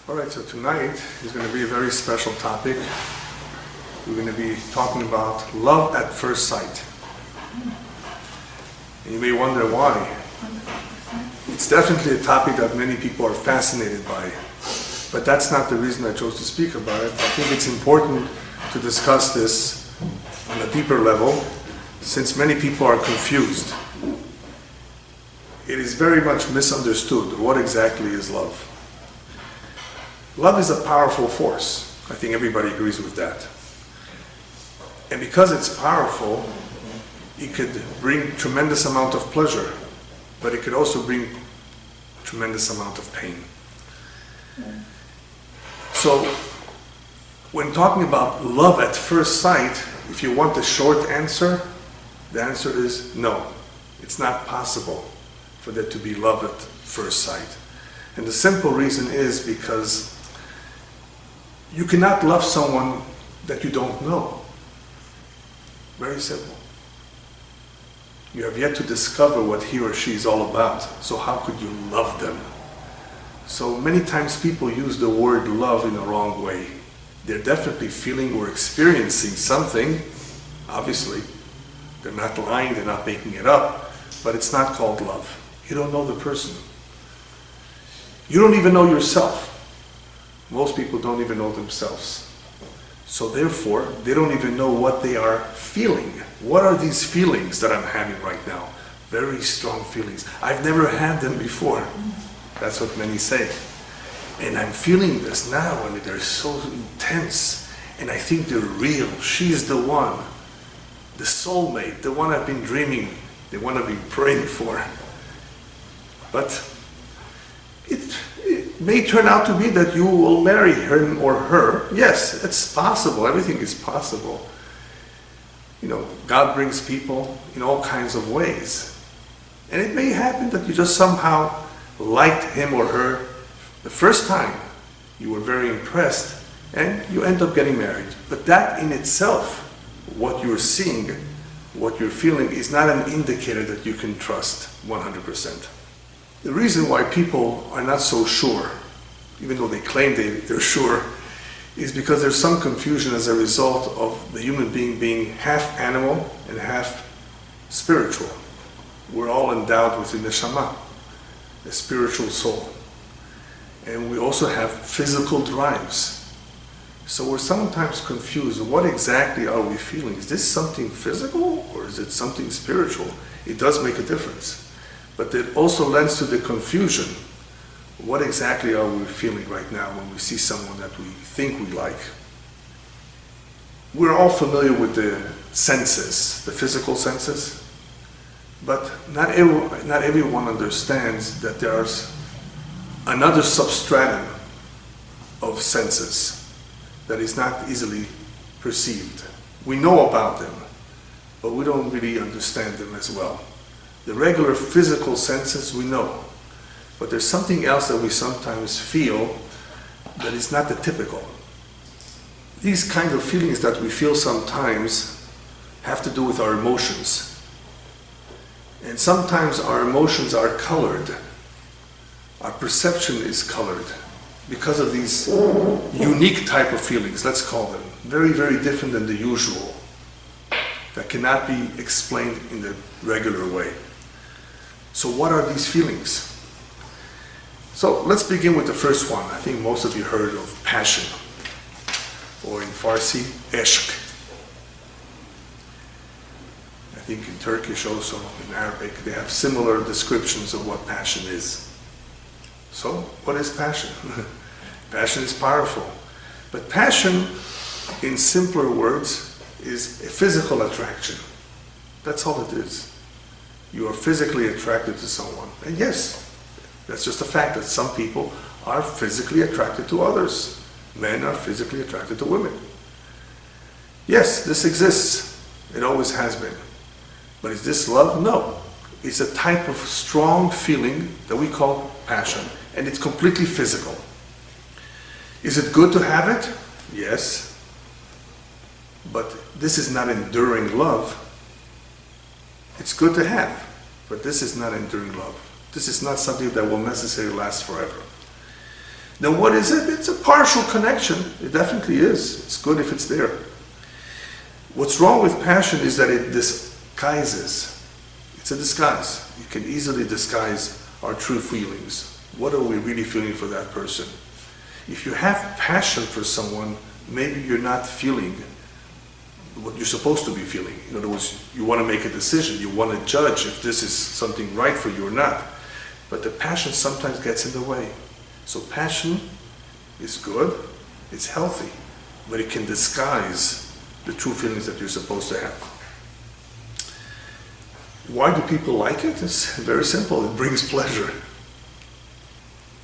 Alright, so tonight is going to be a very special topic. We're going to be talking about love at first sight. And you may wonder why. It's definitely a topic that many people are fascinated by. But that's not the reason I chose to speak about it. I think it's important to discuss this on a deeper level, since many people are confused. It is very much misunderstood. What exactly is love? Love is a powerful force. I think everybody agrees with that. And because it's powerful, it could bring tremendous amount of pleasure, but it could also bring tremendous amount of pain. So, when talking about love at first sight, if you want the short answer, the answer is no. It's not possible for there to be love at first sight. And the simple reason is because you cannot love someone that you don't know. Very simple. You have yet to discover what he or she is all about, so how could you love them? So many times people use the word love in the wrong way. They're definitely feeling or experiencing something, obviously. They're not lying, they're not making it up, but it's not called love. You don't know the person. You don't even know yourself. Most people don't even know themselves. So therefore, they don't even know what they are feeling. What are these feelings that I'm having right now? Very strong feelings. I've never had them before. That's what many say. And I'm feeling this now, and they're so intense. And I think they're real. She's the one. The soulmate, the one I've been dreaming, the one I've been praying for. But it may turn out to be that you will marry him or her. Yes, it's possible. Everything is possible. You know, God brings people in all kinds of ways. And it may happen that you just somehow liked him or her the first time. You were very impressed and you end up getting married. But that in itself, what you're seeing, what you're feeling, is not an indicator that you can trust 100%. The reason why people are not so sure, even though they claim they're sure, is because there's some confusion as a result of the human being half animal and half spiritual. We're all endowed with the neshama, a spiritual soul. And we also have physical drives. So we're sometimes confused. What exactly are we feeling? Is this something physical or is it something spiritual? It does make a difference. But it also lends to the confusion. What exactly are we feeling right now when we see someone that we think we like? We're all familiar with the senses, the physical senses. But not everyone understands that there's another substratum of senses that is not easily perceived. We know about them, but we don't really understand them as well. The regular physical senses we know, but there's something else that we sometimes feel that is not the typical. These kind of feelings that we feel sometimes have to do with our emotions. And sometimes our emotions are colored. Our perception is colored because of these unique type of feelings, let's call them. Very, very different than the usual. That cannot be explained in the regular way. So what are these feelings? So let's begin with the first one. I think most of you heard of passion, or in Farsi, ishq. I think in Turkish also, in Arabic, they have similar descriptions of what passion is. So what is passion? Passion is powerful. But passion, in simpler words, is a physical attraction. That's all it is. You are physically attracted to someone. And yes, that's just a fact that some people are physically attracted to others. Men are physically attracted to women. Yes, this exists. It always has been. But is this love? No. It's a type of strong feeling that we call passion. And it's completely physical. Is it good to have it? Yes. But this is not enduring love. It's good to have, but this is not enduring love. This is not something that will necessarily last forever. Then what is it? It's a partial connection. It definitely is. It's good if it's there. What's wrong with passion is that it disguises. It's a disguise. You can easily disguise our true feelings. What are we really feeling for that person? If you have passion for someone, maybe you're not feeling what you're supposed to be feeling. In other words, you want to make a decision. You want to judge if this is something right for you or not. But the passion sometimes gets in the way. So passion is good, it's healthy, but it can disguise the true feelings that you're supposed to have. Why do people like it? It's very simple. It brings pleasure.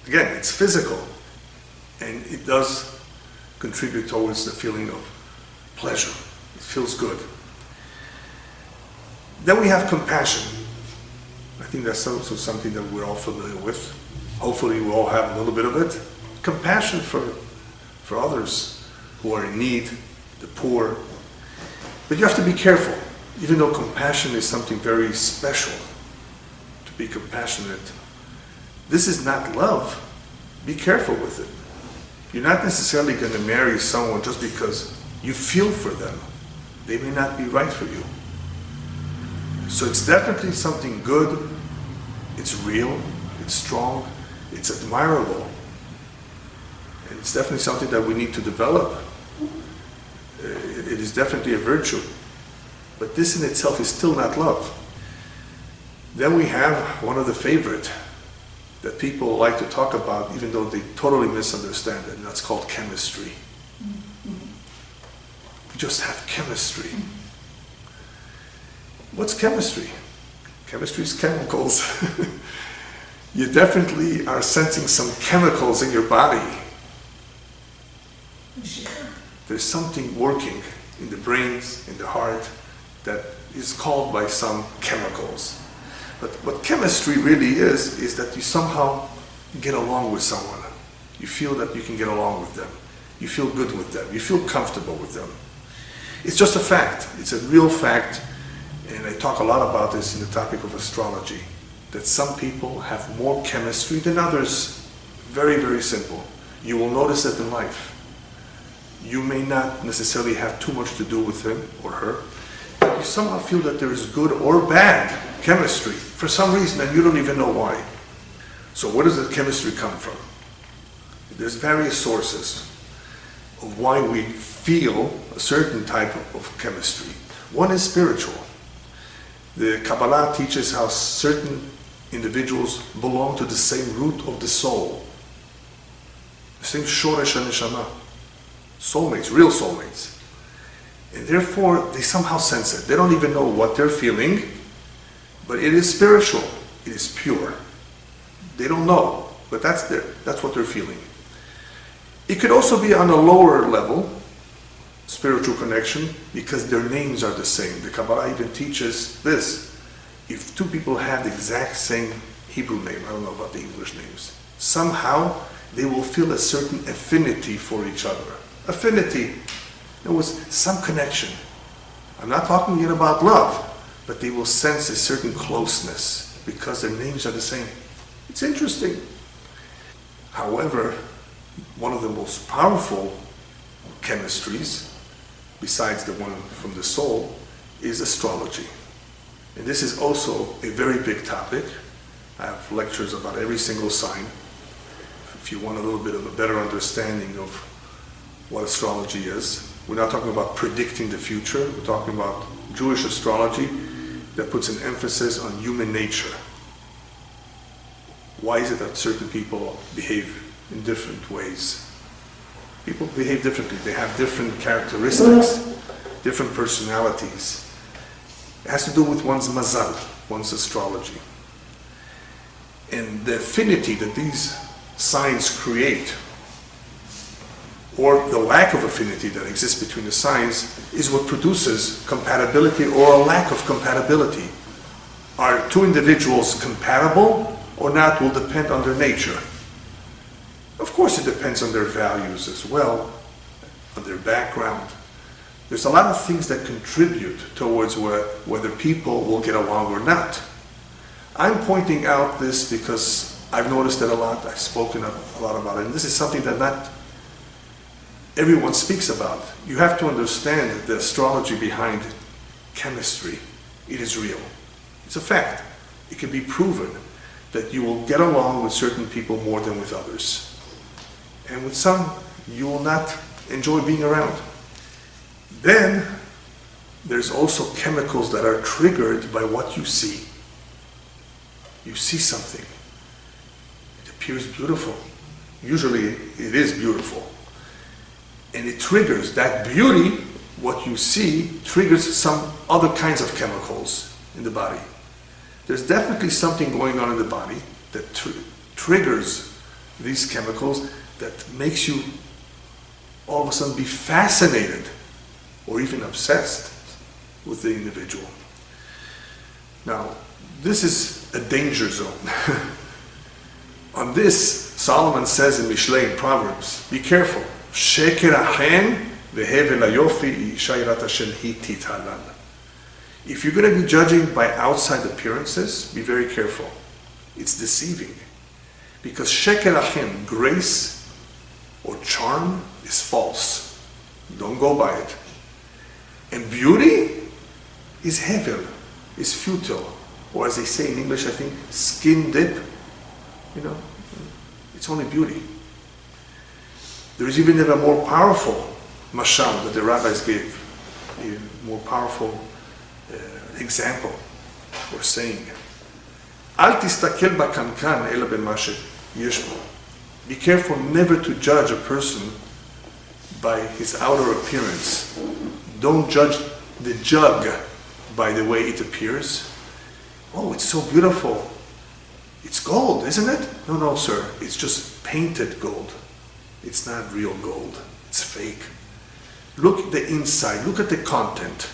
Again, it's physical, and it does contribute towards the feeling of pleasure. It feels good. Then we have compassion. I think that's also something that we're all familiar with. Hopefully we all have a little bit of it. Compassion for others who are in need, the poor. But you have to be careful. Even though compassion is something very special, to be compassionate, this is not love. Be careful with it. You're not necessarily going to marry someone just because you feel for them. They may not be right for you. So it's definitely something good. It's real. It's strong. It's admirable. And it's definitely something that we need to develop. It is definitely a virtue. But this in itself is still not love. Then we have one of the favorite that people like to talk about even though they totally misunderstand it, and that's called chemistry. We just have chemistry. What's chemistry? Chemistry is chemicals. You definitely are sensing some chemicals in your body. There's something working in the brains, in the heart, that is called by some chemicals. But what chemistry really is that you somehow get along with someone. You feel that you can get along with them. You feel good with them. You feel comfortable with them. It's just a fact. It's a real fact. And I talk a lot about this in the topic of astrology, that some people have more chemistry than others. Very, very simple. You will notice that in life. You may not necessarily have too much to do with him or her, but you somehow feel that there is good or bad chemistry for some reason, and you don't even know why. So where does the chemistry come from? There's various sources of why we feel a certain type of chemistry. One is spiritual. The Kabbalah teaches how certain individuals belong to the same root of the soul, the same shoresh and neshama, soulmates, real soulmates. And therefore, they somehow sense it. They don't even know what they're feeling, but it is spiritual. It is pure. They don't know, but that's what they're feeling. It could also be on a lower level, spiritual connection, because their names are the same. The Kabbalah even teaches this. If two people have the exact same Hebrew name, I don't know about the English names, somehow they will feel a certain affinity for each other. Affinity. There was some connection. I'm not talking yet about love, but they will sense a certain closeness because their names are the same. It's interesting. However, one of the most powerful chemistries, besides the one from the soul, is astrology. And this is also a very big topic. I have lectures about every single sign. If you want a little bit of a better understanding of what astrology is. We're not talking about predicting the future. We're talking about Jewish astrology that puts an emphasis on human nature. Why is it that certain people behave in different ways? People behave differently. They have different characteristics, different personalities. It has to do with one's mazal, one's astrology. And the affinity that these signs create, or the lack of affinity that exists between the signs, is what produces compatibility or a lack of compatibility. Are two individuals compatible or not will depend on their nature. Of course it depends on their values as well, on their background. There's a lot of things that contribute towards whether people will get along or not. I'm pointing out this because I've noticed it a lot. I've spoken a lot about it. And this is something that not everyone speaks about. You have to understand the astrology behind chemistry. It is real. It's a fact. It can be proven that you will get along with certain people more than with others. And with some, you will not enjoy being around. Then, there's also chemicals that are triggered by what you see. You see something. It appears beautiful. Usually, it is beautiful. And it triggers that beauty, what you see, triggers some other kinds of chemicals in the body. There's definitely something going on in the body that triggers these chemicals that makes you all of a sudden be fascinated or even obsessed with the individual. Now, this is a danger zone. On this, Solomon says in Mishlei, in Proverbs, be careful. Sheker achen vehevel hayofi isha yirat Hashem hi tithalan. If you're going to be judging by outside appearances, be very careful. It's deceiving. Because sheker achen, grace or charm, is false. Don't go by it. And beauty is hevel, is futile. Or as they say in English, I think, skin dip. You know, it's only beauty. There is even a more powerful mashal that the rabbis gave, a more powerful example or saying. Al tistakel bakankan ela b'mashet yesh bo. Be careful never to judge a person by his outer appearance. Don't judge the jug by the way it appears. Oh, it's so beautiful. It's gold, isn't it? No, no, sir. It's just painted gold. It's not real gold. It's fake. Look at the inside. Look at the content.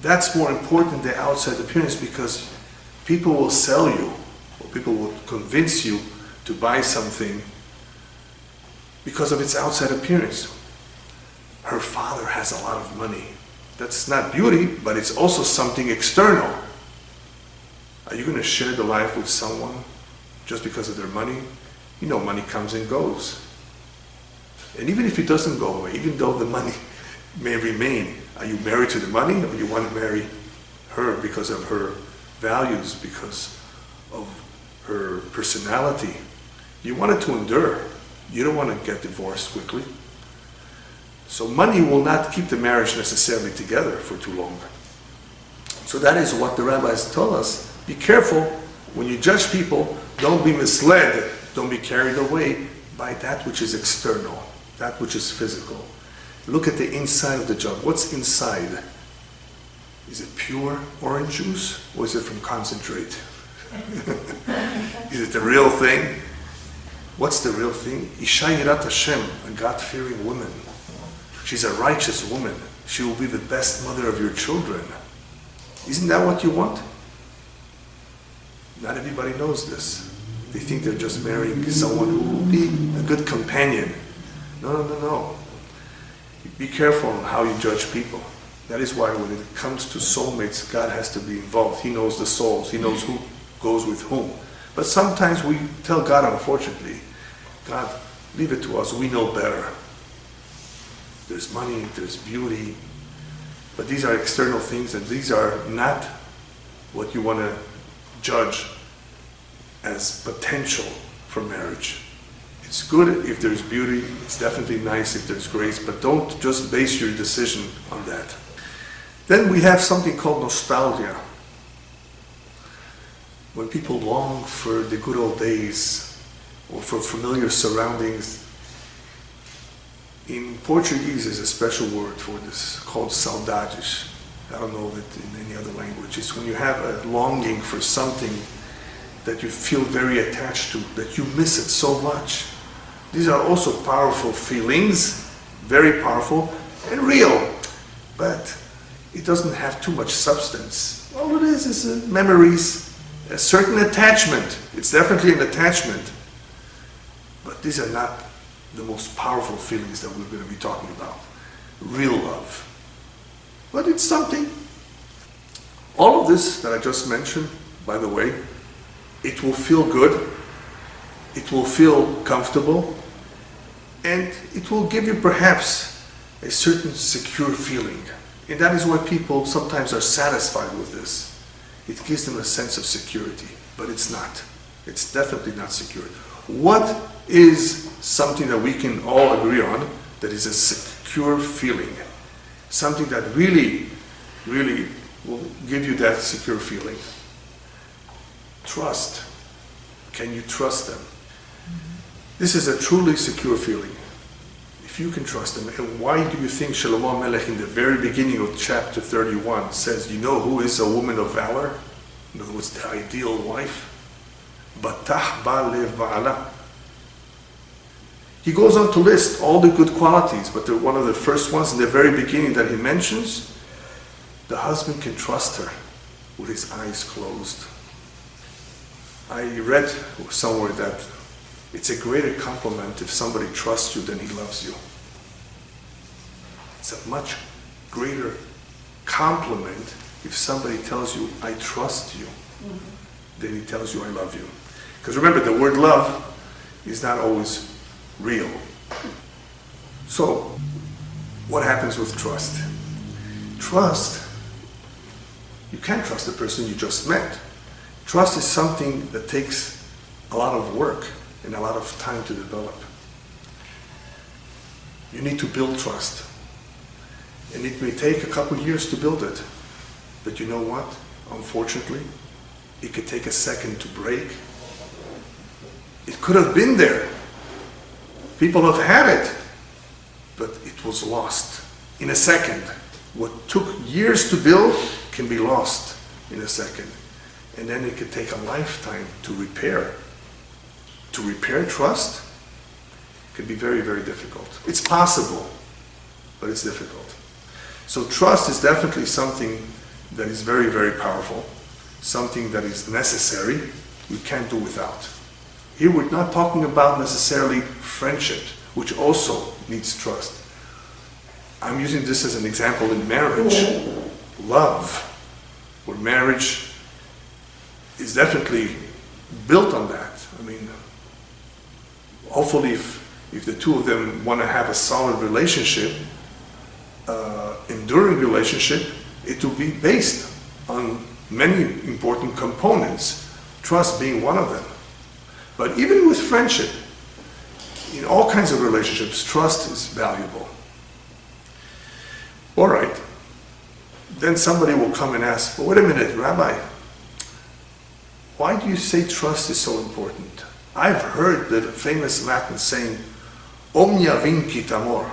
That's more important than outside appearance, because people will sell you, or people will convince you to buy something because of its outside appearance. Her father has a lot of money. That's not beauty, but it's also something external. Are you going to share the life with someone just because of their money? You know, money comes and goes. And even if it doesn't go away, even though the money may remain, are you married to the money, or you want to marry her because of her values, because of her personality? You want it to endure. You don't want to get divorced quickly. So money will not keep the marriage necessarily together for too long. So that is what the rabbis told us. Be careful when you judge people. Don't be misled. Don't be carried away by that which is external, that which is physical. Look at the inside of the jug. What's inside? Is it pure orange juice, or is it from concentrate? Is it the real thing? What's the real thing? Isha yirat Hashem, a God-fearing woman. She's a righteous woman. She will be the best mother of your children. Isn't that what you want? Not everybody knows this. They think they're just marrying someone who will be a good companion. No, no, no, no. Be careful on how you judge people. That is why when it comes to soulmates, God has to be involved. He knows the souls. He knows who goes with whom. But sometimes we tell God, unfortunately, God, leave it to us. We know better. There's money, there's beauty. But these are external things, and these are not what you want to judge as potential for marriage. It's good if there's beauty. It's definitely nice if there's grace, but don't just base your decision on that. Then we have something called nostalgia. When people long for the good old days or for familiar surroundings, in Portuguese there's a special word for this called saudades. I don't know it in any other language. It's when you have a longing for something that you feel very attached to, that you miss it so much. These are also powerful feelings, very powerful and real, but it doesn't have too much substance. All it is memories, a certain attachment. It's definitely an attachment, but these are not the most powerful feelings that we're going to be talking about. Real love. But it's something. All of this that I just mentioned, by the way, it will feel good it will feel comfortable, and it will give you perhaps a certain secure feeling. And that is why people sometimes are satisfied with this. It gives them a sense of security, but it's not. It's definitely not secure. What is something that we can all agree on that is a secure feeling? Something that really, really will give you that secure feeling. Trust. Can you trust them? This is a truly secure feeling. If you can trust them. And why do you think Shlomo Melech in the very beginning of chapter 31 says, you know who is a woman of valor? In other words, the ideal wife? Batah ba lev ba'ala. He goes on to list all the good qualities, but one of the first ones in the very beginning that he mentions, the husband can trust her with his eyes closed. I read somewhere that it's a greater compliment if somebody trusts you than he loves you. It's a much greater compliment if somebody tells you, I trust you, than he tells you, I love you. Because remember, the word love is not always real. So, what happens with trust? Trust, you can't trust the person you just met. Trust is something that takes a lot of work and a lot of time to develop. You need to build trust. And it may take a couple years to build it. But you know what? Unfortunately, it could take a second to break. It could have been there. People have had it. But it was lost in a second. What took years to build can be lost in a second. And then it could take a lifetime to repair. To repair trust can be very, very difficult. It's possible, but it's difficult. So trust is definitely something that is very, very powerful, something that is necessary. We can't do without. Here we're not talking about necessarily friendship, which also needs trust. I'm using this as an example in marriage. Love, where marriage is definitely built on that. I mean, hopefully if the two of them want to have a solid relationship, enduring relationship, it will be based on many important components, trust being one of them. But even with friendship, in all kinds of relationships, trust is valuable. All right. Then somebody will come and ask, well, wait a minute, Rabbi, why do you say trust is so important? I've heard the famous Latin saying, omnia vincit amor.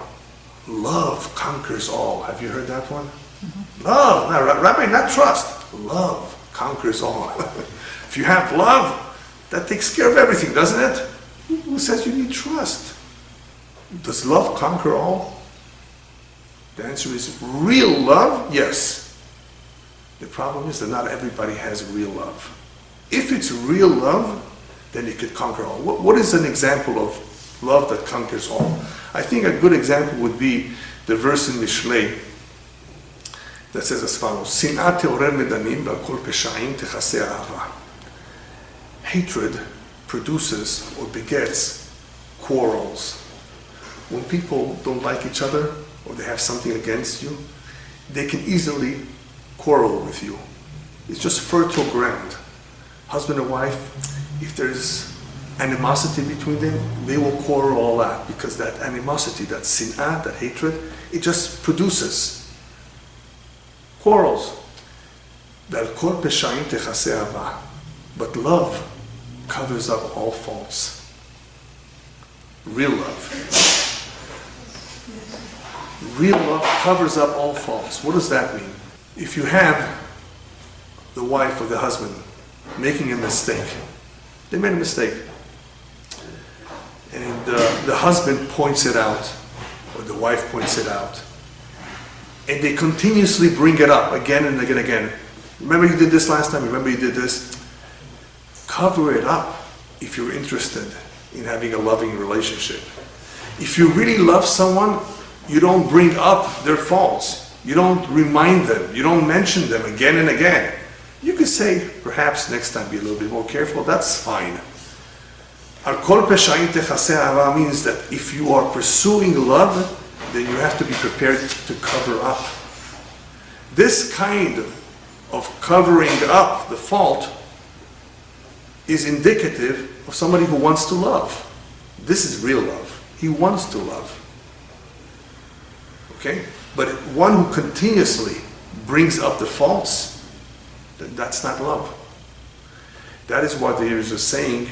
Love conquers all. Have you heard that one? Mm-hmm. Love, no, Rabbi, not trust. Love conquers all. If you have love, that takes care of everything, doesn't it? Who says you need trust? Does love conquer all? The answer is real love, yes. The problem is that not everybody has real love. If it's real love, then it could conquer all. What is an example of love that conquers all? I think a good example would be the verse in Mishlei that says as follows, Sinat teorer medanim v'kol peshaim techaseh ahava. Hatred produces or begets quarrels. When people don't like each other or they have something against you, they can easily quarrel with you. It's just fertile ground. Husband and wife, if there's animosity between them, they will quarrel a lot because that animosity, that sin'ah, that hatred, it just produces quarrels. But love covers up all faults. Real love. Real love covers up all faults. What does that mean? If you have the wife or the husband making a mistake, they made a mistake, and the husband points it out, or the wife points it out, and they continuously bring it up again and again and again. Remember you did this last time, remember you did this? Cover it up if you're interested in having a loving relationship. If you really love someone, you don't bring up their faults. You don't remind them. You don't mention them again and again. You could say, perhaps next time be a little bit more careful. That's fine. Al kol peshaim techaseh ahava means that if you are pursuing love, then you have to be prepared to cover up. This kind of covering up the fault is indicative of somebody who wants to love. This is real love. He wants to love. Okay? But one who continuously brings up the faults, that's not love. That is what there is a saying.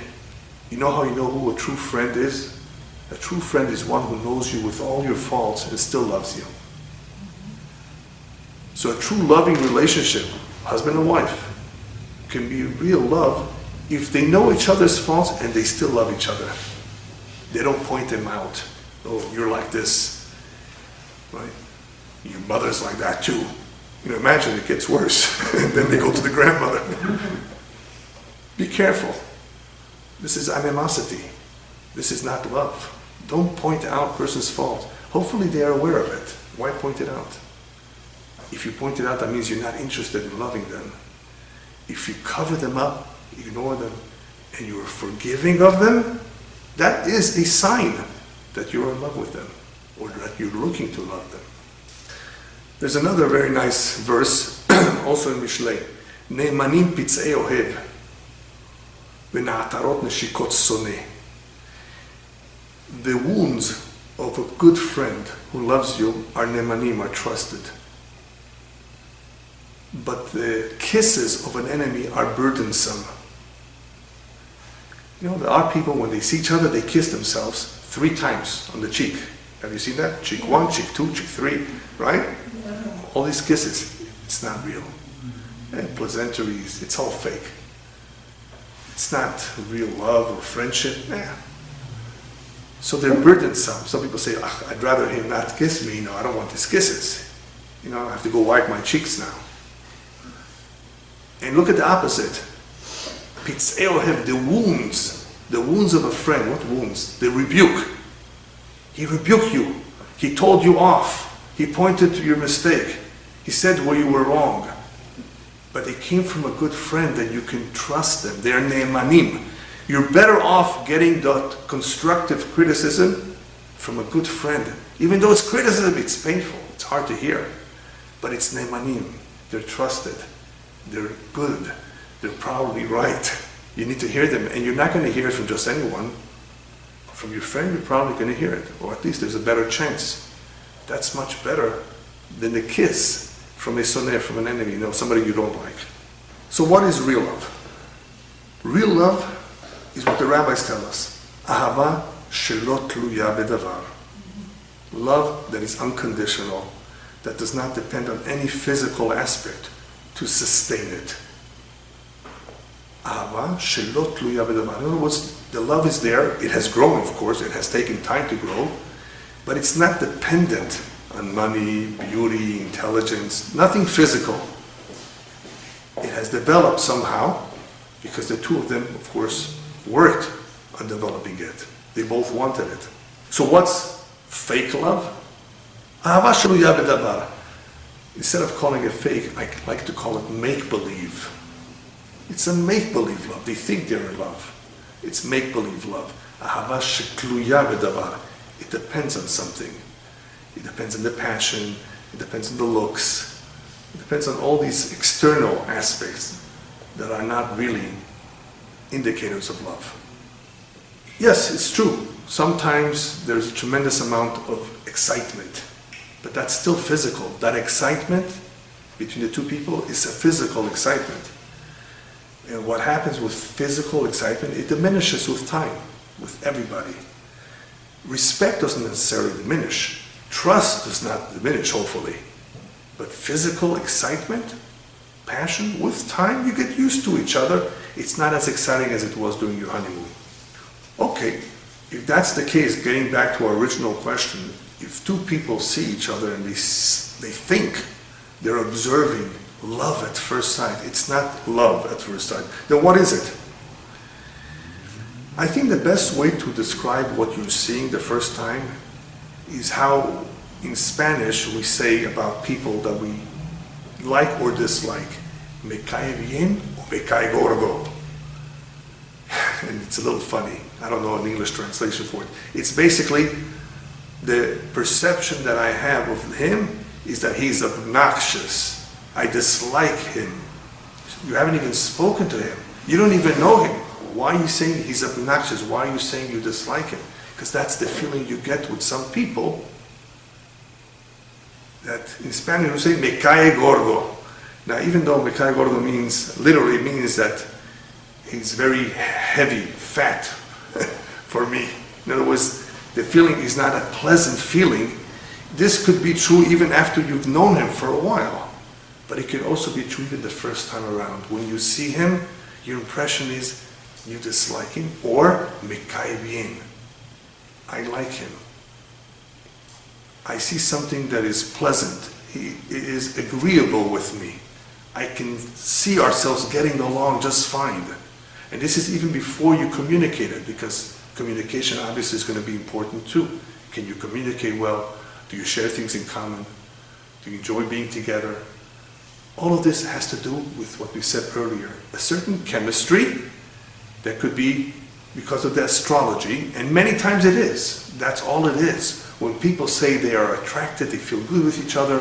You know how you know who a true friend is? A true friend is one who knows you with all your faults and still loves you. So a true loving relationship, husband and wife, can be real love if they know each other's faults and they still love each other. They don't point them out. Oh, you're like this, right? Your mother's like that too. You know, imagine it gets worse. And then they go to the grandmother. Be careful. This is animosity. This is not love. Don't point out person's fault. Hopefully they are aware of it. Why point it out? If you point it out, that means you're not interested in loving them. If you cover them up, ignore them, and you are forgiving of them, that is a sign that you're in love with them, or that you're looking to love them. There's another very nice verse, also in Mishlei. Ne'emanim pitzei ohev, v'na'atarot neshikot soneh. The wounds of a good friend who loves you are ne'emanim, are trusted. But the kisses of an enemy are burdensome. You know, there are people, when they see each other, they kiss themselves 3 times on the cheek. Have you seen that? Cheek 1, cheek 2, cheek 3, right? All these kisses, it's not real. And pleasantries, it's all fake. It's not real love or friendship. So they're burdensome. Some people say, I'd rather him not kiss me. I don't want his kisses. I have to go wipe my cheeks now. And look at the opposite. Pitzei ohev, the wounds of a friend. What wounds? The rebuke. He rebuked you. He told you off. He pointed to your mistake. He said where you were wrong. But they came from a good friend that you can trust them. They're ne'emanim. You're better off getting that constructive criticism from a good friend. Even though it's criticism, it's painful. It's hard to hear. But it's ne'emanim. They're trusted. They're good. They're probably right. You need to hear them, and you're not going to hear it from just anyone. From your friend, you're probably going to hear it, or at least there's a better chance. That's much better than the kiss from a soneh, from an enemy, somebody you don't like. So what is real love? Real love is what the rabbis tell us. Ahava shelo tluya bedavar. Love that is unconditional, that does not depend on any physical aspect to sustain it. Ahava shelo tluya bedavar. In other words, the love is there. It has grown, of course. It has taken time to grow. But it's not dependent on money, beauty, intelligence, nothing physical. It has developed somehow because the two of them, of course, worked on developing it. They both wanted it. So what's fake love? Ahava shelo bedavar. Instead of calling it fake, I like to call it make-believe. It's a make-believe love. They think they're in love. It's make-believe love. Ahava shekluya bedavar. It depends on something. It depends on the passion. It depends on the looks. It depends on all these external aspects that are not really indicators of love. Yes, it's true. Sometimes there's a tremendous amount of excitement, but that's still physical. That excitement between the two people is a physical excitement. And what happens with physical excitement, it diminishes with time, with everybody. Respect doesn't necessarily diminish. Trust does not diminish, hopefully. But physical excitement, passion, with time, you get used to each other. It's not as exciting as it was during your honeymoon. Okay, if that's the case, getting back to our original question, if two people see each other and they think they're observing love at first sight, it's not love at first sight, then what is it? I think the best way to describe what you're seeing the first time is how in Spanish we say about people that we like or dislike. Me cae bien o me cae gordo. and it's a little funny. I don't know an English translation for it. It's basically the perception that I have of him is that he's obnoxious. I dislike him. You haven't even spoken to him. You don't even know him. Why are you saying he's obnoxious? Why are you saying you dislike him? Because that's the feeling you get with some people that in Spanish we say, me cae gordo. Now, even though me cae gordo literally means that he's very heavy, fat for me. In other words, the feeling is not a pleasant feeling. This could be true even after you've known him for a while. But it could also be true even the first time around. When you see him, your impression is you dislike him, or me cae bien. I like him. I see something that is pleasant. He is agreeable with me. I can see ourselves getting along just fine. And this is even before you communicate it, because communication obviously is going to be important too. Can you communicate well? Do you share things in common? Do you enjoy being together? All of this has to do with what we said earlier. A certain chemistry that could be because of the astrology, and many times it is. That's all it is. When people say they are attracted, they feel good with each other,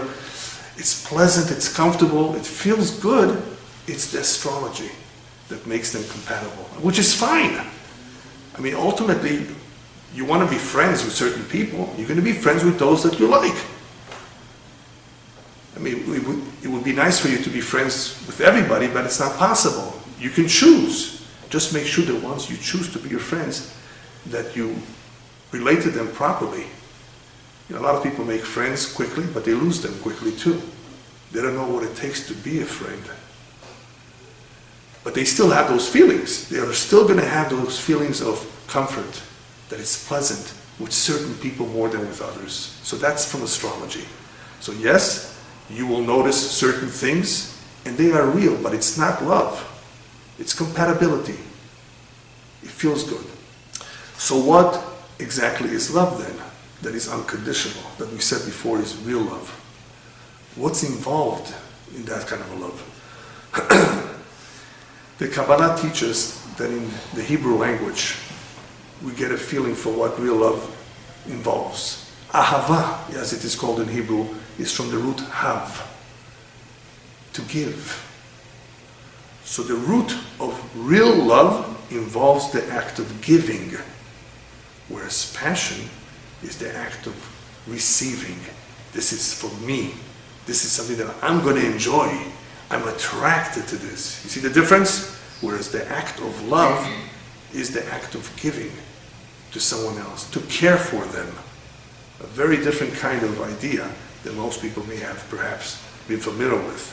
it's pleasant, it's comfortable, it feels good, it's the astrology that makes them compatible, which is fine. I mean, ultimately, you want to be friends with certain people, you're going to be friends with those that you like. I mean, it would be nice for you to be friends with everybody, but it's not possible. You can choose. Just make sure that once you choose to be your friends, that you relate to them properly. You know, a lot of people make friends quickly, but they lose them quickly too. They don't know what it takes to be a friend. But they still have those feelings. They are still going to have those feelings of comfort, that it's pleasant with certain people more than with others. So that's from astrology. So yes, you will notice certain things, and they are real, but it's not love. It's compatibility. It feels good. So what exactly is love then? That is unconditional, that we said before is real love. What's involved in that kind of a love? The Kabbalah teaches that in the Hebrew language, we get a feeling for what real love involves. Ahava, as it is called in Hebrew, is from the root hav, to give. So the root of real love involves the act of giving, whereas passion is the act of receiving. This is for me. This is something that I'm going to enjoy. I'm attracted to this. You see the difference? Whereas the act of love is the act of giving to someone else, to care for them. A very different kind of idea than most people may have perhaps been familiar with.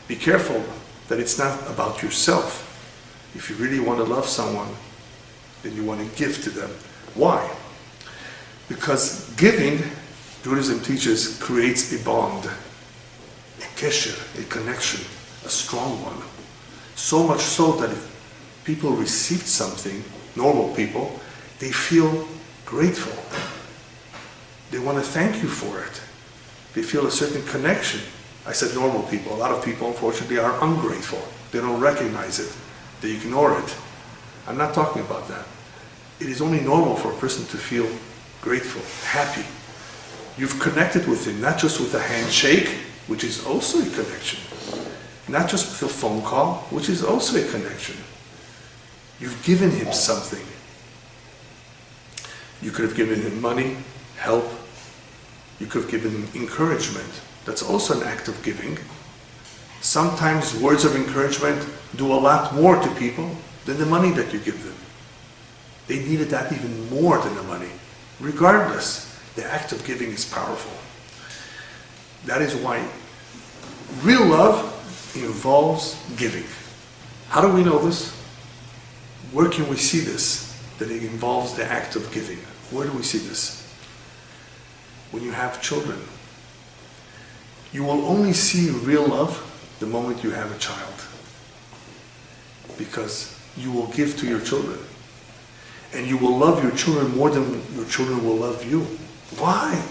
Be careful that it's not about yourself. If you really want to love someone, then you want to give to them. Why? Because giving, Judaism teaches, creates a bond, a kesher, a connection, a strong one. So much so that if people received something, normal people, they feel grateful. They want to thank you for it. They feel a certain connection. I said normal people. A lot of people, unfortunately, are ungrateful. They don't recognize it. They ignore it. I'm not talking about that. It is only normal for a person to feel grateful, happy. You've connected with him, not just with a handshake, which is also a connection. Not just with a phone call, which is also a connection. You've given him something. You could have given him money, help. You could have given him encouragement. That's also an act of giving. Sometimes words of encouragement do a lot more to people than the money that you give them. They needed that even more than the money. Regardless, the act of giving is powerful. That is why real love involves giving. How do we know this? Where can we see this? That it involves the act of giving. Where do we see this? When you have children. You will only see real love the moment you have a child. Because you will give to your children. And you will love your children more than your children will love you. Why?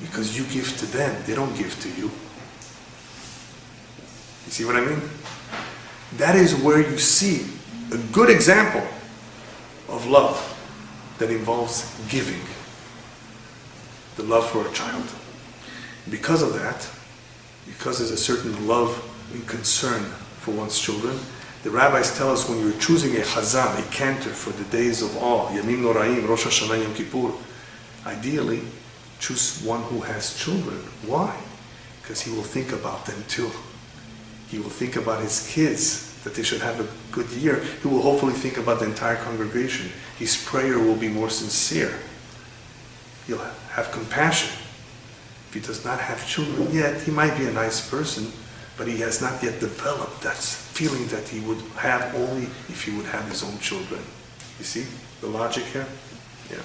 Because you give to them. They don't give to you. You see what I mean? That is where you see a good example of love that involves giving. The love for a child. Because of that, because there's a certain love and concern for one's children, the rabbis tell us when you're choosing a chazan, a cantor for the days of awe, Yamim Noraim, Rosh Hashanah, Yom Kippur, ideally choose one who has children. Why? Because he will think about them too. He will think about his kids, that they should have a good year. He will hopefully think about the entire congregation. His prayer will be more sincere. He'll have compassion. If he does not have children yet, he might be a nice person, but he has not yet developed that feeling that he would have only if he would have his own children. You see the logic here? Yeah.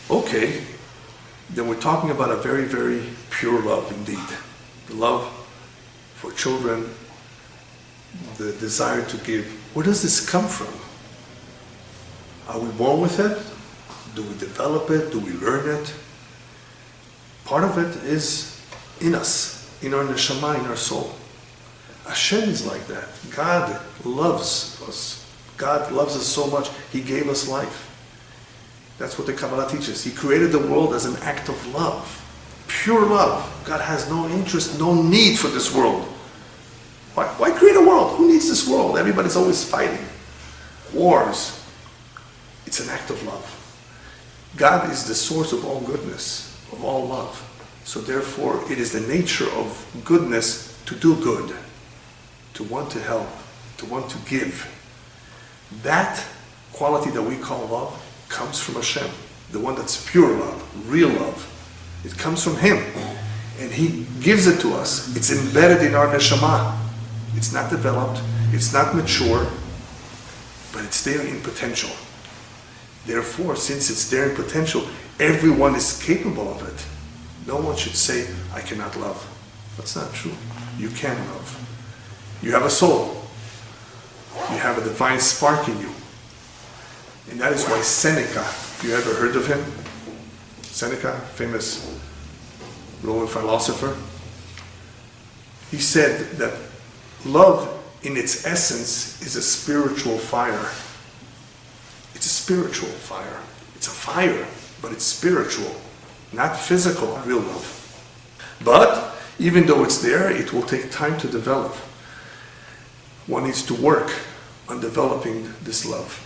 Okay, then we're talking about a very, very pure love indeed. The love for children, the desire to give. Where does this come from? Are we born with it? Do we develop it? Do we learn it? Part of it is in us, in our neshama, in our soul. Hashem is like that. God loves us. God loves us so much, He gave us life. That's what the Kabbalah teaches. He created the world as an act of love. Pure love. God has no interest, no need for this world. Why create a world? Who needs this world? Everybody's always fighting. Wars. It's an act of love. God is the source of all goodness, of all love. So therefore, it is the nature of goodness to do good, to want to help, to want to give. That quality that we call love comes from Hashem, the one that's pure love, real love. It comes from Him, and He gives it to us. It's embedded in our neshama. It's not developed, it's not mature, but it's there in potential. Therefore, since it's there in potential, everyone is capable of it. No one should say, I cannot love. That's not true. You can love. You have a soul. You have a divine spark in you. And that is why Seneca, if you ever heard of him, Seneca, famous Roman philosopher, he said that love in its essence is a spiritual fire. It's a spiritual fire. It's a fire, but it's spiritual, not physical, real love. But even though it's there, it will take time to develop. One needs to work on developing this love.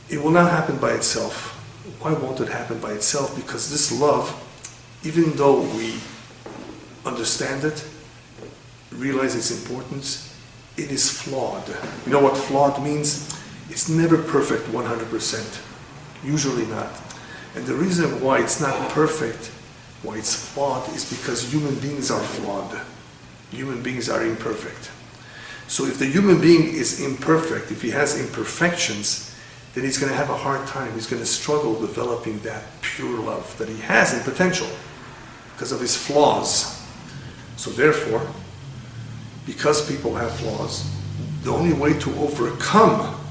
It will not happen by itself. Why won't it happen by itself? Because this love, even though we understand it, realize its importance, it is flawed. You know what flawed means? It's never perfect 100%. Usually not. And the reason why it's not perfect, why it's flawed, is because human beings are flawed. Human beings are imperfect. So if the human being is imperfect, if he has imperfections, then he's going to have a hard time. He's going to struggle developing that pure love that he has in potential because of his flaws. So therefore, because people have flaws, the only way to overcome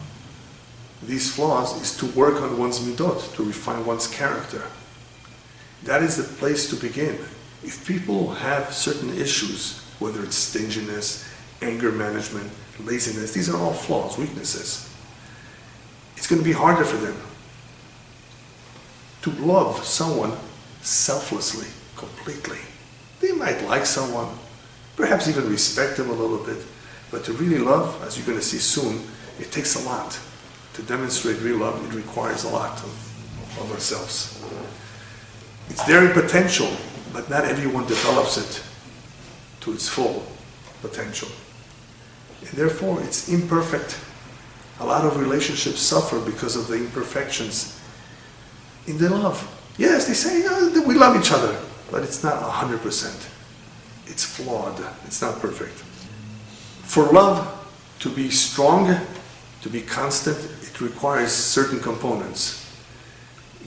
these flaws is to work on one's midot, to refine one's character. That is the place to begin. If people have certain issues, whether it's stinginess, anger management, laziness, these are all flaws, weaknesses. It's going to be harder for them to love someone selflessly, completely. They might like someone, perhaps even respect them a little bit, but to really love, as you're going to see soon, it takes a lot. To demonstrate real love, it requires a lot of ourselves. It's there in potential, but not everyone develops it to its full potential. And therefore, it's imperfect. A lot of relationships suffer because of the imperfections in their love. Yes, they say, oh, we love each other, but it's not 100%. It's flawed. It's not perfect. For love to be strong, to be constant, it requires certain components.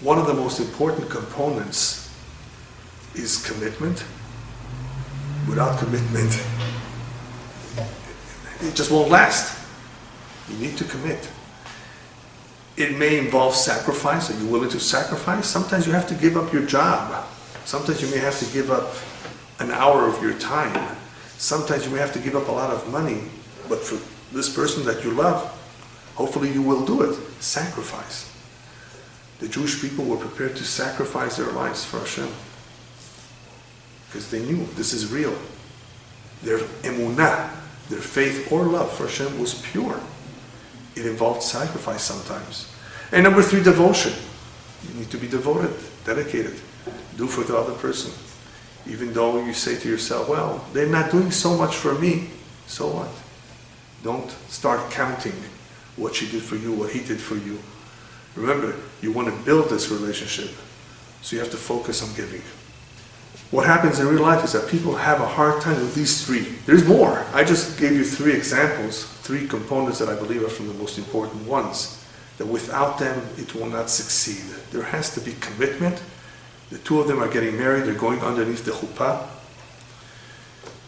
One of the most important components is commitment. Without commitment, it just won't last. You need to commit. It may involve sacrifice. Are you willing to sacrifice? Sometimes you have to give up your job. Sometimes you may have to give up an hour of your time. Sometimes you may have to give up a lot of money. But for this person that you love, hopefully you will do it. Sacrifice. The Jewish people were prepared to sacrifice their lives for Hashem because they knew this is real. Their emunah, their faith or love for Hashem was pure. It involved sacrifice sometimes. And number 3, devotion. You need to be devoted, dedicated. Do for the other person. Even though you say to yourself, well, they're not doing so much for me, so what? Don't start counting what she did for you, what he did for you. Remember, you want to build this relationship, so you have to focus on giving. What happens in real life is that people have a hard time with these 3. There's more. I just gave you 3 examples, 3 components that I believe are from the most important ones, that without them, it will not succeed. There has to be commitment. The 2 of them are getting married. They're going underneath the chuppah.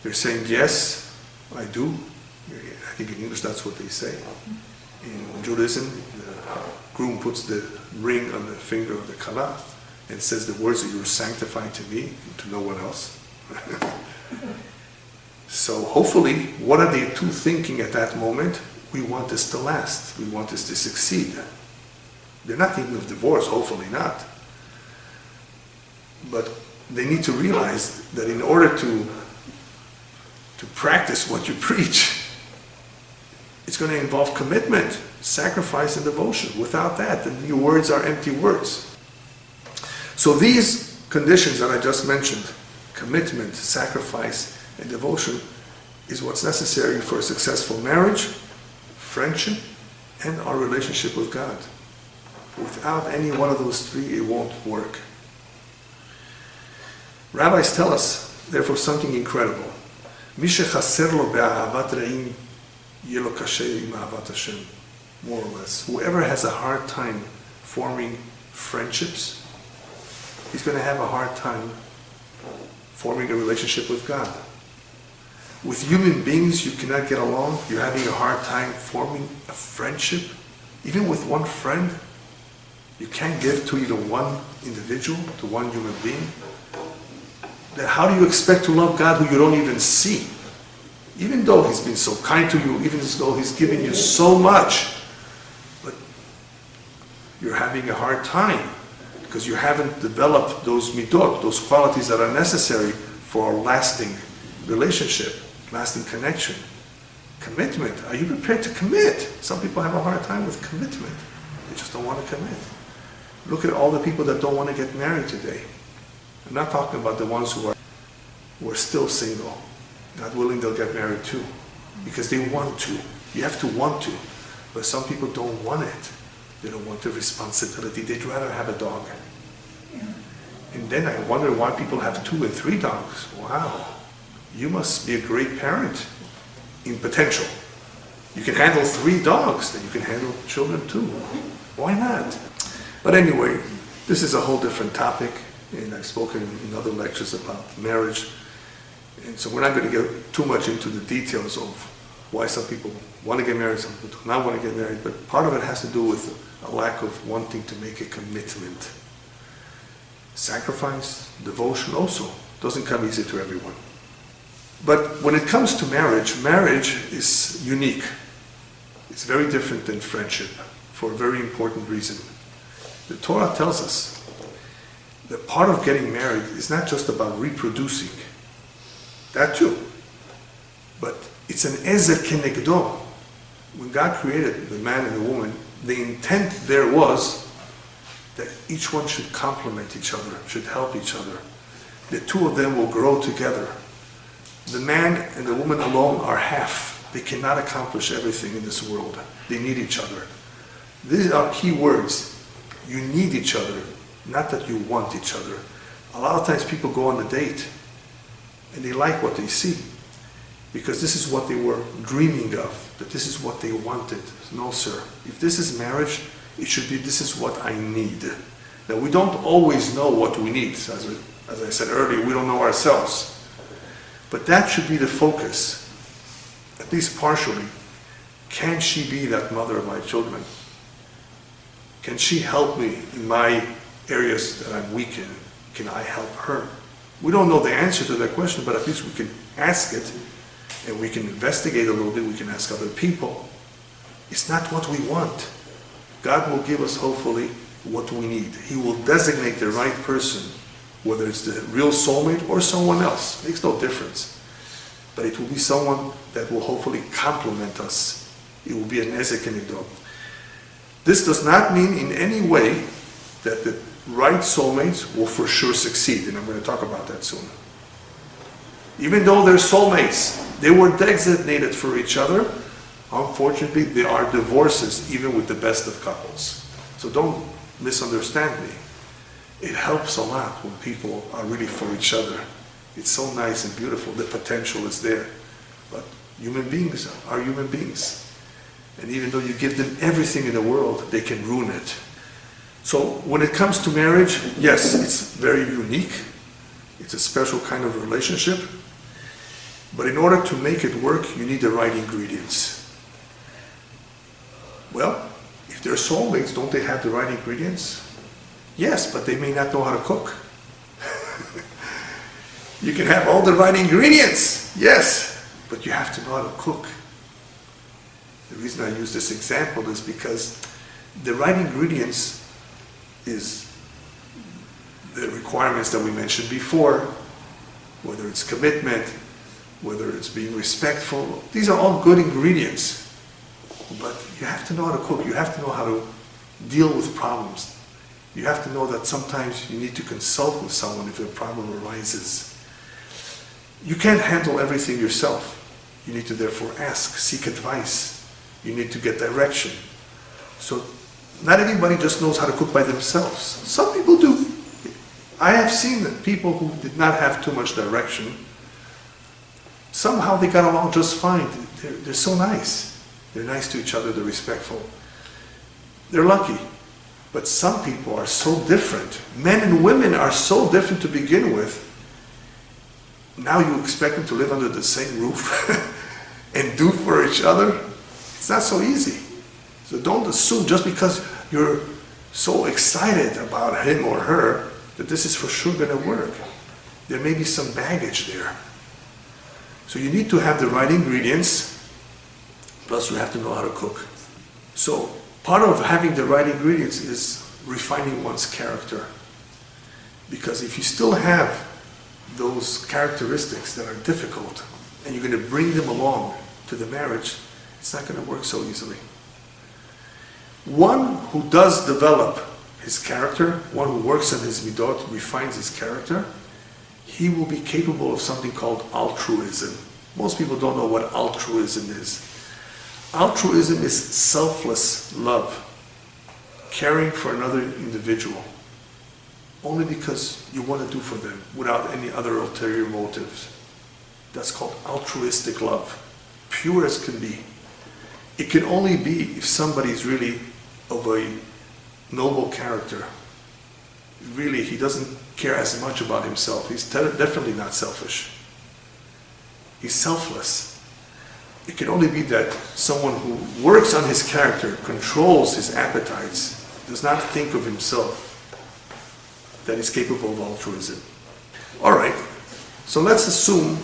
They're saying, yes, I do. I think in English that's what they say. In Judaism, the groom puts the ring on the finger of the kala and says the words that you're sanctifying to me, to no one else. So hopefully, what are the 2 thinking at that moment? We want this to last. We want this to succeed. They're not thinking of divorce, hopefully not. But they need to realize that in order to practice what you preach, it's going to involve commitment, sacrifice, and devotion. Without that, then your words are empty words. So these conditions that I just mentioned, commitment, sacrifice, and devotion, is what's necessary for a successful marriage, friendship, and our relationship with God. Without any one of those 3, it won't work. Rabbis tell us, therefore, something incredible. More or less. Whoever has a hard time forming friendships, he's going to have a hard time forming a relationship with God. With human beings, you cannot get along. You're having a hard time forming a friendship. Even with one friend, you can't give to even one individual, to one human being. Then how do you expect to love God who you don't even see? Even though He's been so kind to you, even though He's given you so much, but you're having a hard time because you haven't developed those midot, those qualities that are necessary for a lasting relationship, lasting connection. Commitment. Are you prepared to commit? Some people have a hard time with commitment. They just don't want to commit. Look at all the people that don't want to get married today. I'm not talking about the ones who are still single. God willing, they'll get married too. Because they want to. You have to want to. But some people don't want it. They don't want the responsibility. They'd rather have a dog. And then I wonder why people have 2 and 3 dogs. Wow. You must be a great parent in potential. You can handle 3 dogs, then you can handle children too. Why not? But anyway, this is a whole different topic, and I've spoken in other lectures about marriage. And so we're not going to get too much into the details of why some people want to get married, some people do not want to get married, but part of it has to do with a lack of wanting to make a commitment. Sacrifice, devotion also doesn't come easy to everyone. But when it comes to marriage, marriage is unique. It's very different than friendship for a very important reason. The Torah tells us that part of getting married is not just about reproducing. That too. But it's an ezer kenegdo. When God created the man and the woman, the intent there was that each one should complement each other, should help each other. The 2 of them will grow together. The man and the woman alone are half. They cannot accomplish everything in this world. They need each other. These are key words. You need each other, not that you want each other. A lot of times people go on a date and they like what they see because this is what they were dreaming of, that this is what they wanted. No, sir. If this is marriage, it should be this is what I need. Now, we don't always know what we need. As I said earlier, we don't know ourselves. But that should be the focus, at least partially. Can she be that mother of my children? Can she help me in my areas that I'm weak in? Can I help her? We don't know the answer to that question, but at least we can ask it, and we can investigate a little bit. We can ask other people. It's not what we want. God will give us, hopefully, what we need. He will designate the right person, whether it's the real soulmate or someone else. Makes no difference. But it will be someone that will hopefully complement us. It will be an ezek nigdo. This does not mean in any way that the right soulmates will for sure succeed, and I'm going to talk about that soon. Even though they're soulmates, they were designated for each other, unfortunately there are divorces even with the best of couples. So don't misunderstand me. It helps a lot when people are really for each other. It's so nice and beautiful, the potential is there. But human beings are human beings. And even though you give them everything in the world, they can ruin it. So when it comes to marriage, yes, it's very unique. It's a special kind of relationship. But in order to make it work, you need the right ingredients. Well, if they're soulmates, don't they have the right ingredients? Yes, but they may not know how to cook. You can have all the right ingredients, yes, but you have to know how to cook. The reason I use this example is because the right ingredients is the requirements that we mentioned before, whether it's commitment, whether it's being respectful. These are all good ingredients, but you have to know how to cook. You have to know how to deal with problems. You have to know that sometimes you need to consult with someone if a problem arises. You can't handle everything yourself. You need to therefore ask, seek advice. You need to get direction. So not everybody just knows how to cook by themselves. Some people do. I have seen that people who did not have too much direction, somehow they got along just fine. They're so nice. They're nice to each other, they're respectful. They're lucky. But some people are so different. Men and women are so different to begin with. Now you expect them to live under the same roof and do for each other? It's not so easy. So don't assume just because you're so excited about him or her that this is for sure going to work. There may be some baggage there. So you need to have the right ingredients, plus you have to know how to cook. So part of having the right ingredients is refining one's character. Because if you still have those characteristics that are difficult, and you're going to bring them along to the marriage, it's not going to work so easily. One who does develop his character, one who works on his midot, refines his character, he will be capable of something called altruism. Most people don't know what altruism is. Altruism is selfless love, caring for another individual, only because you want to do for them, without any other ulterior motives. That's called altruistic love, pure as can be. It can only be if somebody is really of a noble character. Really, he doesn't care as much about himself. He's definitely not selfish. He's selfless. It can only be that someone who works on his character, controls his appetites, does not think of himself, that is capable of altruism. All right, so let's assume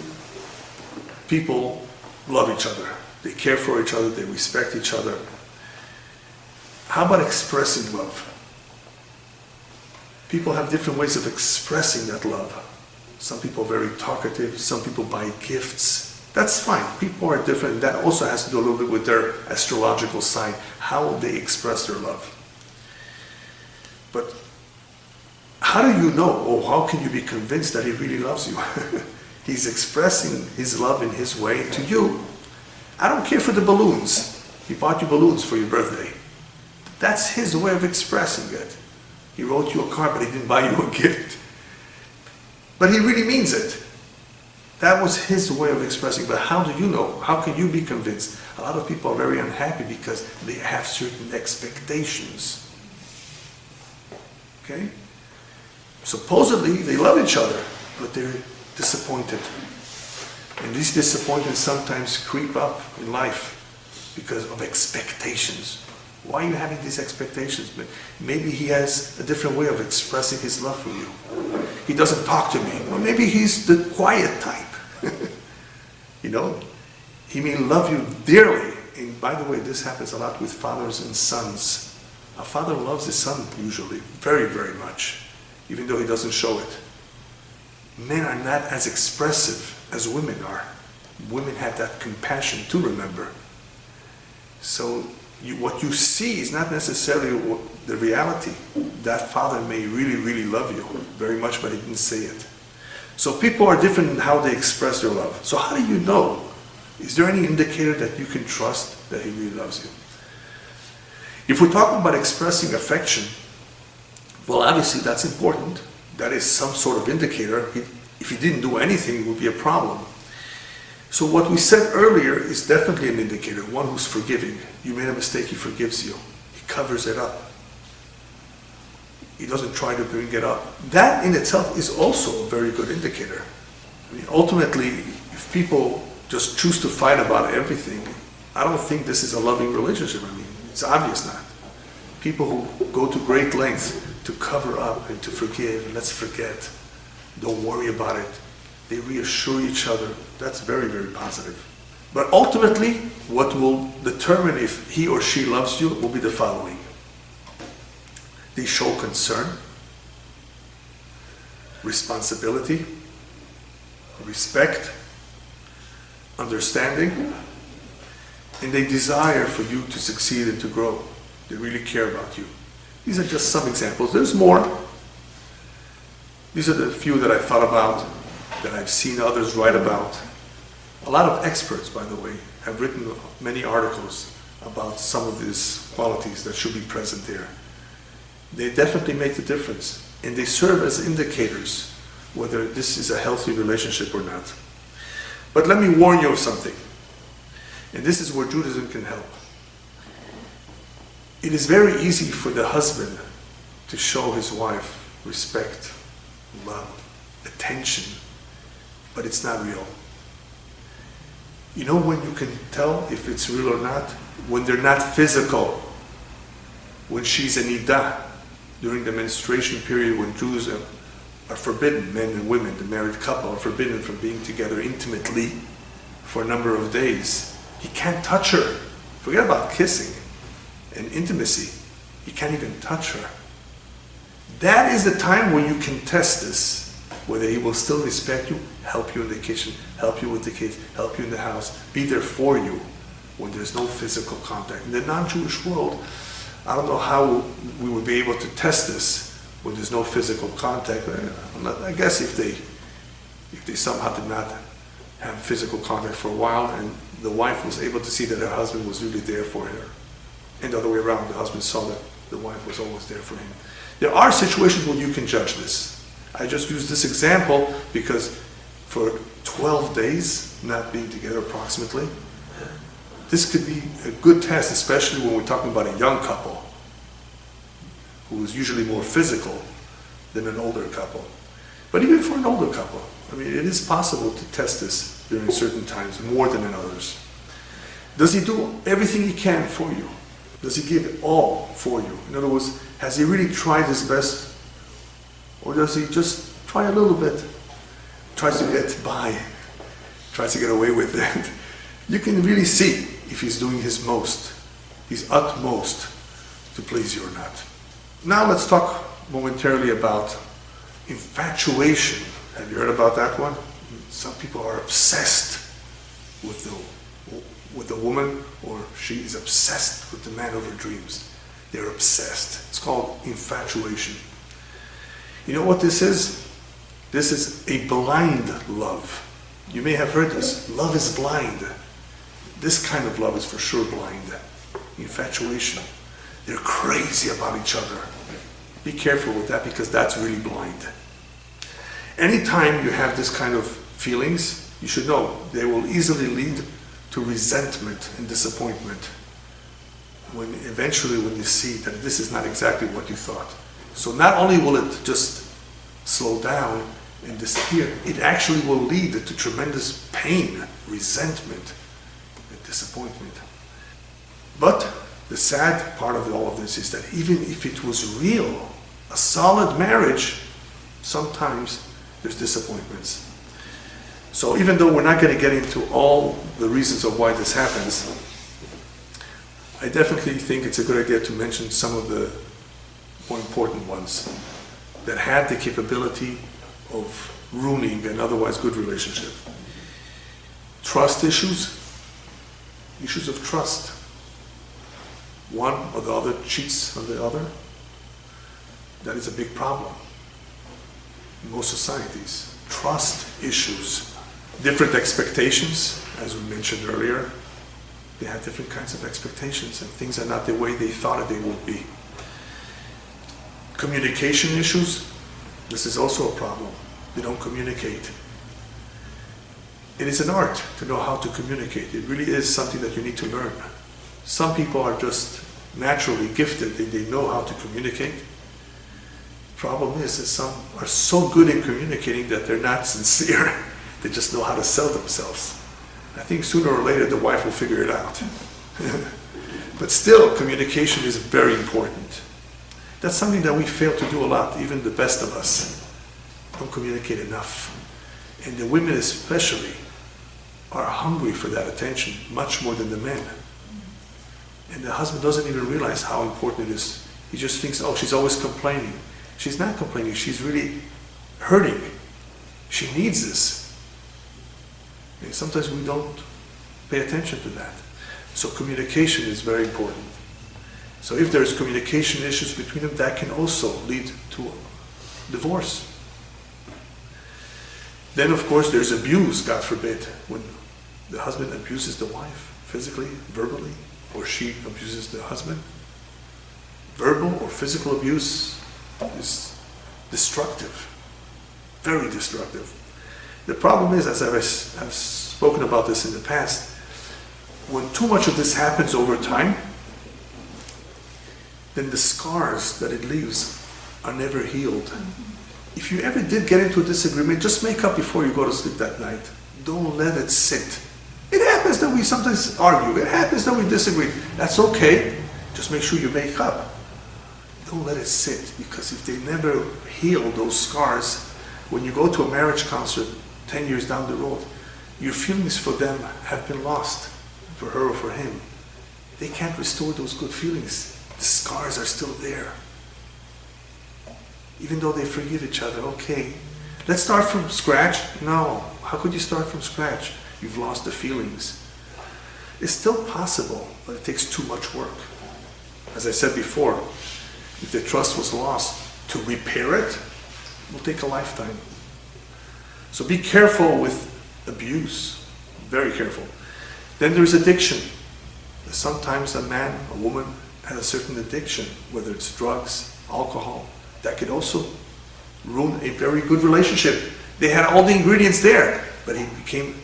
people love each other. They care for each other, they respect each other. How about expressing love? People have different ways of expressing that love. Some people are very talkative, some people buy gifts. That's fine, people are different. That also has to do a little bit with their astrological sign, how they express their love. But how do you know, or how can you be convinced that he really loves you? He's expressing his love in his way to you. I don't care for the balloons. He bought you balloons for your birthday. That's his way of expressing it. He wrote you a card, but he didn't buy you a gift. But he really means it. That was his way of expressing. But how do you know? How can you be convinced? A lot of people are very unhappy because they have certain expectations. Okay? Supposedly, they love each other, but they're disappointed. And these disappointments sometimes creep up in life because of expectations. Why are you having these expectations? Maybe he has a different way of expressing his love for you. He doesn't talk to me. Well, maybe he's the quiet type. You know? He may love you dearly. And by the way, this happens a lot with fathers and sons. A father loves his son usually, very, very much, even though he doesn't show it. Men are not as expressive as women are. Women have that compassion too, remember. So what you see is not necessarily the reality. That father may really, really love you very much, but he didn't say it. So people are different in how they express their love. So how do you know? Is there any indicator that you can trust that he really loves you? If we're talking about expressing affection, well, obviously that's important. That is some sort of indicator. If he didn't do anything, it would be a problem. So what we said earlier is definitely an indicator, one who's forgiving. You made a mistake, he forgives you. He covers it up. He doesn't try to bring it up. That in itself is also a very good indicator. I mean, ultimately, if people just choose to fight about everything, I don't think this is a loving relationship. I mean, it's obvious not. People who go to great lengths to cover up and to forgive, and let's forget, don't worry about it. They reassure each other. That's very, very positive. But ultimately, what will determine if he or she loves you will be the following. They show concern, responsibility, respect, understanding, and they desire for you to succeed and to grow. They really care about you. These are just some examples. There's more. These are the few that I thought about, that I've seen others write about. A lot of experts, by the way, have written many articles about some of these qualities that should be present there. They definitely make the difference, and they serve as indicators whether this is a healthy relationship or not. But let me warn you of something, and this is where Judaism can help. It is very easy for the husband to show his wife respect, love, attention, but it's not real. You know when you can tell if it's real or not? When they're not physical. When she's an Idah, during the menstruation period when Jews are forbidden, men and women, the married couple are forbidden from being together intimately for a number of days. He can't touch her. Forget about kissing and intimacy. He can't even touch her. That is the time when you can test this, whether he will still respect you, help you in the kitchen, help you with the kids, help you in the house, be there for you when there's no physical contact. In the non-Jewish world, I don't know how we would be able to test this when there's no physical contact. I guess if they somehow did not have physical contact for a while and the wife was able to see that her husband was really there for her. And the other way around, the husband saw that the wife was always there for him. There are situations where you can judge this. I just use this example because for 12 days, not being together approximately, this could be a good test, especially when we're talking about a young couple who is usually more physical than an older couple. But even for an older couple, I mean, it is possible to test this during certain times more than in others. Does he do everything he can for you? Does he give it all for you? In other words, has he really tried his best? Or does he just try a little bit? Tries to get by, tries to get away with it. You can really see if he's doing his most, his utmost to please you or not. Now let's talk momentarily about infatuation. Have you heard about that one? Some people are obsessed with the woman, or she is obsessed with the man of her dreams. They're obsessed. It's called infatuation. You know what this is? This is a blind love. You may have heard this. Love is blind. This kind of love is for sure blind. Infatuation. They're crazy about each other. Be careful with that because that's really blind. Anytime you have this kind of feelings, you should know they will easily lead to resentment and disappointment when you see that this is not exactly what you thought. So not only will it just slow down and disappear, it actually will lead to tremendous pain, resentment, and disappointment. But the sad part of all of this is that even if it was real, a solid marriage, sometimes there's disappointments. So even though we're not going to get into all the reasons of why this happens, I definitely think it's a good idea to mention some of the more important ones that have the capability of ruining an otherwise good relationship. Trust issues, issues of trust. One or the other cheats on the other. That is a big problem in most societies. Trust issues, different expectations, as we mentioned earlier. They have different kinds of expectations and things are not the way they thought they would be. Communication issues, this is also a problem. They don't communicate. It is an art to know how to communicate. It really is something that you need to learn. Some people are just naturally gifted. They know how to communicate. Problem is that some are so good in communicating that they're not sincere. They just know how to sell themselves. I think sooner or later the wife will figure it out. But still, communication is very important. That's something that we fail to do a lot, even the best of us. Don't communicate enough. And the women especially are hungry for that attention much more than the men. And the husband doesn't even realize how important it is. He just thinks, oh, she's always complaining. She's not complaining, she's really hurting. She needs this. And sometimes we don't pay attention to that. So communication is very important. So if there's communication issues between them, that can also lead to divorce. Then of course there's abuse, God forbid, when the husband abuses the wife, physically, verbally, or she abuses the husband. Verbal or physical abuse is destructive, very destructive. The problem is, as I've spoken about this in the past, when too much of this happens over time, then the scars that it leaves are never healed. If you ever did get into a disagreement, just make up before you go to sleep that night. Don't let it sit. It happens that we sometimes argue. It happens that we disagree. That's okay. Just make sure you make up. Don't let it sit, because if they never heal those scars, when you go to a marriage counselor 10 years down the road, your feelings for them have been lost, for her or for him. They can't restore those good feelings. The scars are still there. Even though they forgive each other, okay, let's start from scratch. No, how could you start from scratch? You've lost the feelings. It's still possible, but it takes too much work. As I said before, if the trust was lost, to repair it will take a lifetime. So be careful with abuse, very careful. Then there's addiction. Sometimes a man, a woman has a certain addiction, whether it's drugs, alcohol, that could also ruin a very good relationship. They had all the ingredients there, but he became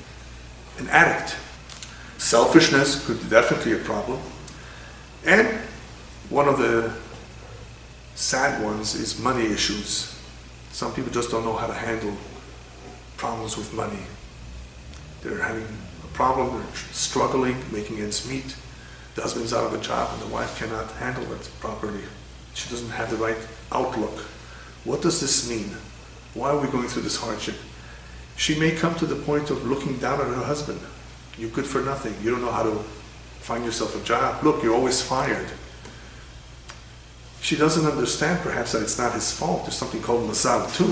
an addict. Selfishness could be definitely a problem. And one of the sad ones is money issues. Some people just don't know how to handle problems with money. They're having a problem, they're struggling, making ends meet. The husband's out of a job and the wife cannot handle it properly. She doesn't have the right outlook. What does this mean? Why are we going through this hardship? She may come to the point of looking down on her husband. You're good for nothing. You don't know how to find yourself a job. Look, you're always fired. She doesn't understand perhaps that it's not his fault. There's something called mazal too.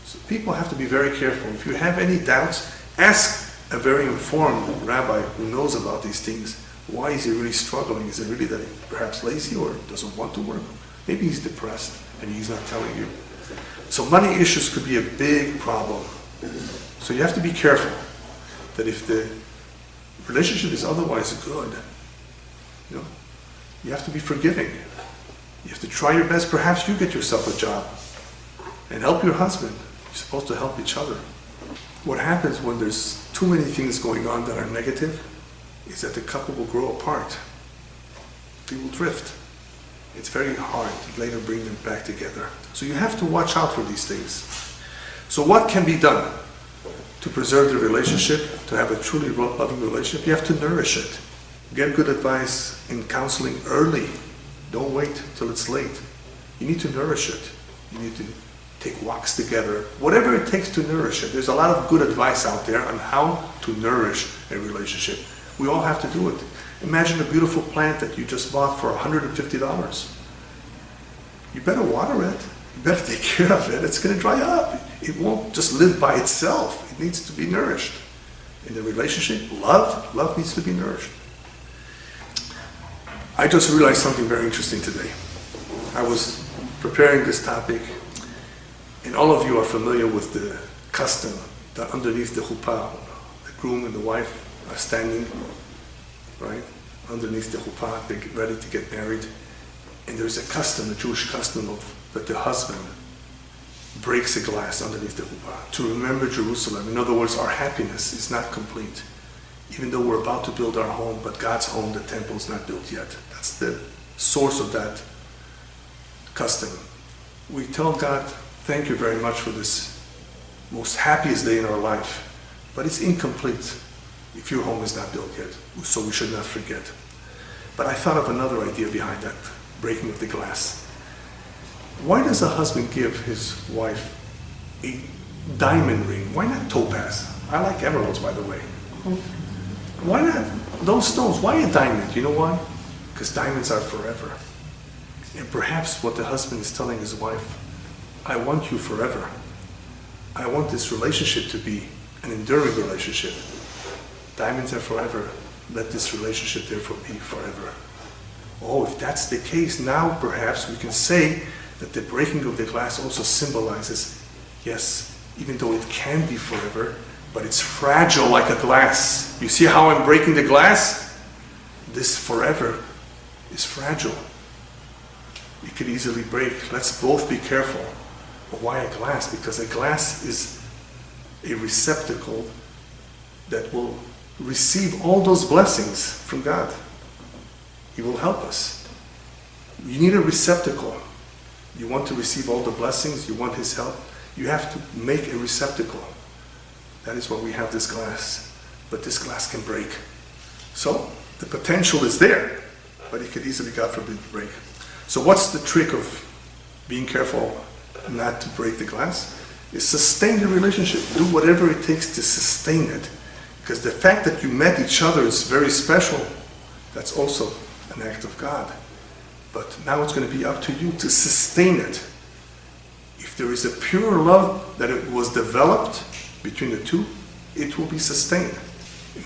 So people have to be very careful. If you have any doubts, ask a very informed rabbi who knows about these things. Why is he really struggling? Is it really that he's perhaps lazy or doesn't want to work? Maybe he's depressed and he's not telling you. So money issues could be a big problem. So you have to be careful that if the relationship is otherwise good, you have to be forgiving. You have to try your best. Perhaps you get yourself a job and help your husband. You're supposed to help each other. What happens when there's too many things going on that are negative is that the couple will grow apart. They will drift. It's very hard to later bring them back together. So you have to watch out for these things. So what can be done to preserve the relationship, to have a truly loving relationship? You have to nourish it. Get good advice in counseling early. Don't wait till it's late. You need to nourish it. You need to take walks together. Whatever it takes to nourish it. There's a lot of good advice out there on how to nourish a relationship. We all have to do it. Imagine a beautiful plant that you just bought for $150. You better water it. You better take care of it. It's going to dry up. It won't just live by itself. It needs to be nourished. In the relationship, love needs to be nourished. I just realized something very interesting today. I was preparing this topic, and all of you are familiar with the custom that underneath the chuppah, the groom and the wife are standing, right? Underneath the chuppah, they get ready to get married. And there's a custom, a Jewish custom, that the husband breaks a glass underneath the chuppah to remember Jerusalem. In other words, our happiness is not complete. Even though we're about to build our home, but God's home, the temple, is not built yet. That's the source of that custom. We tell God, thank you very much for this most happiest day in our life, but it's incomplete if your home is not built yet, so we should not forget. But I thought of another idea behind that breaking of the glass. Why does a husband give his wife a diamond ring? Why not topaz? I like emeralds, by the way. Why not those stones? Why a diamond? You know why? Because diamonds are forever. And perhaps what the husband is telling his wife, I want you forever. I want this relationship to be an enduring relationship. Diamonds are forever. Let this relationship therefore be forever. Oh, if that's the case, now perhaps we can say that the breaking of the glass also symbolizes, yes, even though it can be forever, but it's fragile like a glass. You see how I'm breaking the glass? This forever is fragile. It could easily break. Let's both be careful. But why a glass? Because a glass is a receptacle that will receive all those blessings from God. He will help us. You need a receptacle. You want to receive all the blessings, you want His help, you have to make a receptacle. That is why we have this glass. But this glass can break. So, the potential is there, but it could easily, God forbid, break. So what's the trick of being careful not to break the glass? Is sustain the relationship. Do whatever it takes to sustain it. Because the fact that you met each other is very special. That's also an act of God. But now it's going to be up to you to sustain it. If there is a pure love that it was developed between the two, it will be sustained.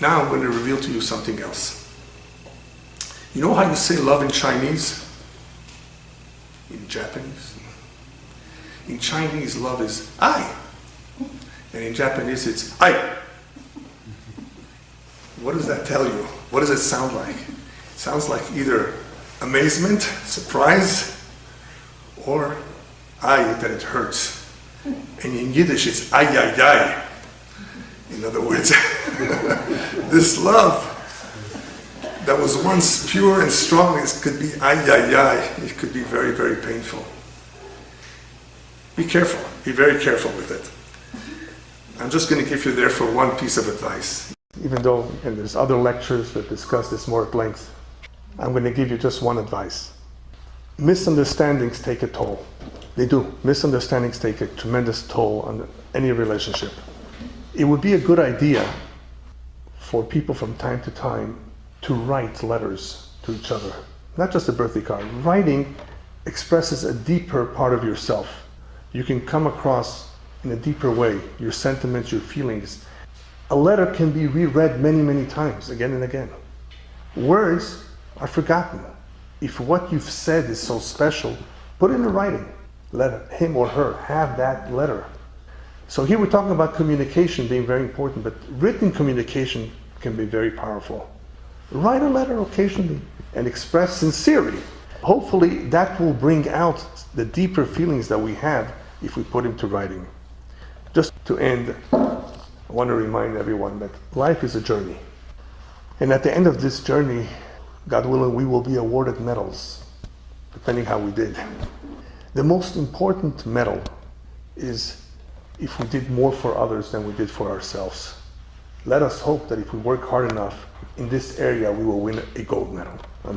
Now I'm going to reveal to you something else. You know how you say love in Chinese? In Japanese? In Chinese, love is ai. And in Japanese, it's ai. What does that tell you? What does it sound like? It sounds like either amazement, surprise, or ay, that it hurts. And in Yiddish, it's ay, ay, ay. In other words, this love that was once pure and strong, it could be ay, ay, ay. It could be very, very painful. Be careful. Be very careful with it. I'm just going to give you therefore one piece of advice. Even though, and there's other lectures that discuss this more at length, I'm going to give you just one advice. Misunderstandings take a toll. They do. Misunderstandings take a tremendous toll on any relationship. It would be a good idea for people from time to time to write letters to each other. Not just a birthday card. Writing expresses a deeper part of yourself. You can come across in a deeper way your sentiments, your feelings. A letter can be reread many, many times, again and again. Words are forgotten. If what you've said is so special, put it in writing. Let him or her have that letter. So here we're talking about communication being very important, but written communication can be very powerful. Write a letter occasionally and express sincerity. Hopefully that will bring out the deeper feelings that we have if we put into writing. Just to end, I want to remind everyone that life is a journey. And at the end of this journey, God willing, we will be awarded medals, depending how we did. The most important medal is if we did more for others than we did for ourselves. Let us hope that if we work hard enough in this area, we will win a gold medal.